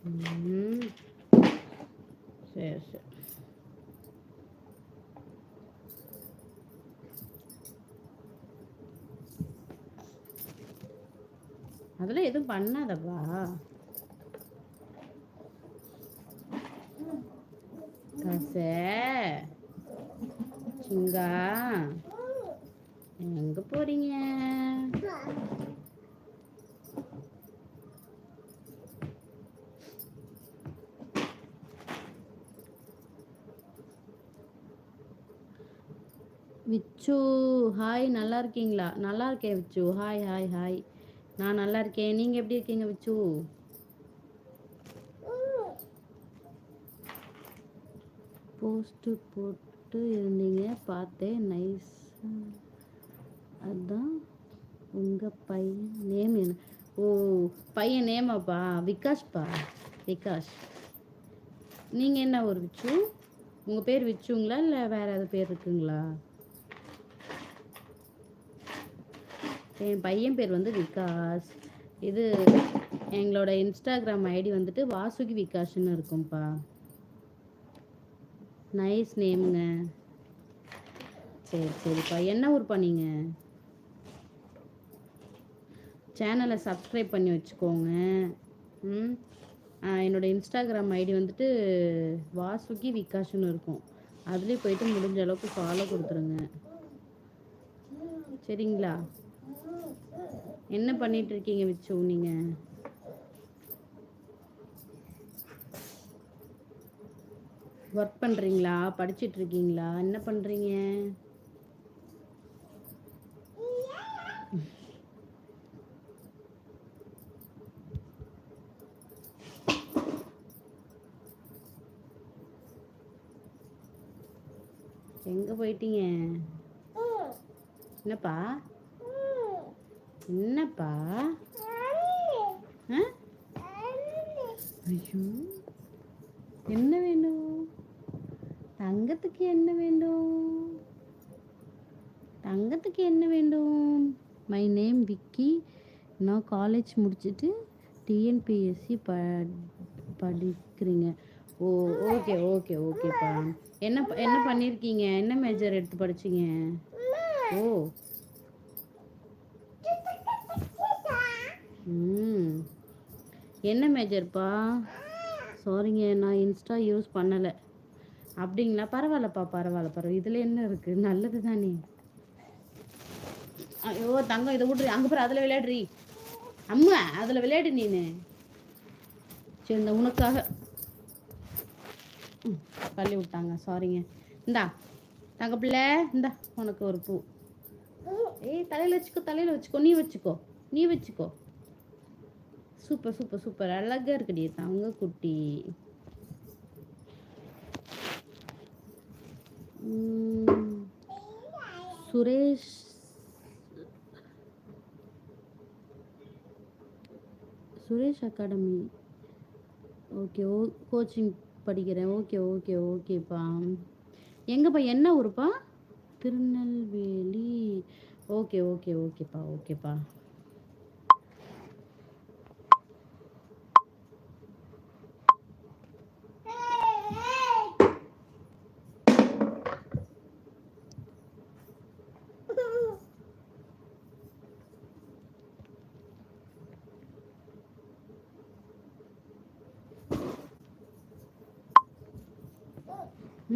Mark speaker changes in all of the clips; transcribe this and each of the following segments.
Speaker 1: ம் சரி சரி. அதெல்லாம் எதுவும் பண்ணாதப்பா. கசே சிங்கா எங்க போறீங்க? விச்சு ஹாய், நல்லா இருக்கீங்களா? நல்லா இருக்கேன் விச்சு. Hi hi hi. நான் நல்லா இருக்கேன். நீங்கள் எப்படி இருக்கீங்க விச்சு? போஸ்ட்டு போட்டு இருந்தீங்க பார்த்தேன், நைஸ். அதான் உங்கள் பையன் நேம் என்ன? ஓ, பையன் நேமாப்பா விகாஷ்ப்பா, விகாஷ். நீங்கள் என்ன ஒரு விச்சு? உங்கள் பேர் விச்சுங்களா இல்லை வேறு ஏதாவது பேர் இருக்குங்களா? என் பையன் பேர் வந்து விகாஷ். இது எங்களோட இன்ஸ்டாகிராம் ஐடி வந்துட்டு வாசுகி விகாஷ்னு இருக்கும்ப்பா. நைஸ் நேமுங்க. சரி சரிப்பா. என்ன ஊர்ப்பா நீங்கள்? சேனலை சப்ஸ்கிரைப் பண்ணி வச்சுக்கோங்க. ம் என்னோடய இன்ஸ்டாகிராம் ஐடி வந்துட்டு வாசுகி விகாஷ்னு இருக்கும். அதுலேயே போயிட்டு முடிஞ்ச அளவுக்கு ஃபாலோ கொடுத்துருங்க, சரிங்களா? என்ன பண்ணிட்டு இருக்கீங்க விச்சு நீங்கள்? ஒர்க் பண்ணுறீங்களா, படிச்சிட்டு இருக்கீங்களா, என்ன பண்ணுறீங்க? எங்கே போயிட்டீங்க? என்னப்பா என்னப்பா? ஐயோ, என்ன வேணும்? தங்கத்துக்கு என்ன வேண்டும்? தங்கத்துக்கு என்ன வேண்டும்? My name Vicky. நான் காலேஜ் முடிச்சுட்டு டிஎன்பிஎஸ்சி படிக்கிறீங்க. ஓ, ஓகே ஓகே ஓகேப்பா. என்ன என்ன பண்ணியிருக்கீங்க? என்ன மேஜர் எடுத்து படிச்சிங்க? ஓ, என்ன மேஜர்ப்பா? சாரிங்க, நான் இன்ஸ்டா யூஸ் பண்ணலை. அப்படிங்களா? பரவாயில்லப்பா, பரவாயில்ல. இதில் என்ன இருக்குது? நல்லது தானே. ஐயோ தங்கம், இதை விட்ரு. அங்கே போகிற அதில் விளையாடுறீ. அம்மா அதில் விளையாடு நீனு. சரி, இந்த உனக்காக தள்ளி விட்டாங்க, சாரிங்க. இந்தா தங்க பிள்ளை, இந்தா உனக்கு ஒரு பூ. ஏய், தலையில் வச்சுக்கோ, தலையில் வச்சுக்கோ. நீ வச்சுக்கோ. சூப்பர் சூப்பர் சூப்பர், அழகாக இருக்குடி தங்க குட்டி. சுரேஷ் அகாடமி. ஓகே, கோச்சிங் படிக்கிறேன். ஓகே ஓகே ஓகேப்பா. எங்கப்பா, என்ன ஊருப்பா? திருநெல்வேலி. ஓகே ஓகே ஓகேப்பா ஓகேப்பா.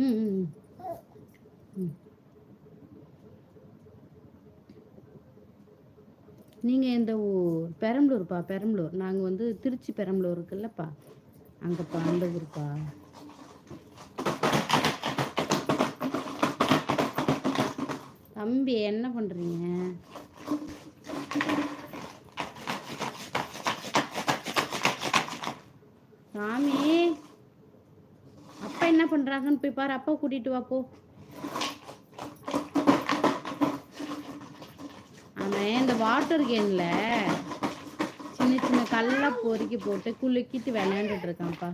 Speaker 1: ம் நீங்கள் இந்த ஊர் பெரம்பலூர்ப்பா, பெரம்பலூர். நாங்கள் வந்து திருச்சி பெரம்பலூர் இருக்குல்லப்பா, அங்கேப்பா, அந்த ஊருப்பா. தம்பி என்ன பண்ணுறீங்க? சாமி, அப்பா என்ன பண்ணுறாங்கன்னு போய் பாரு. அப்பா கூட்டிகிட்டு வா போ. அவன் இந்த வாட்டர் கேனில் சின்ன சின்ன கல்லை பொறுக்கி போட்டு குலுக்கிட்டு விளையாண்டுட்டு இருக்கான்ப்பா.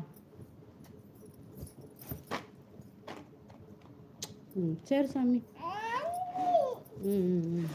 Speaker 1: சரி சாமி. ம்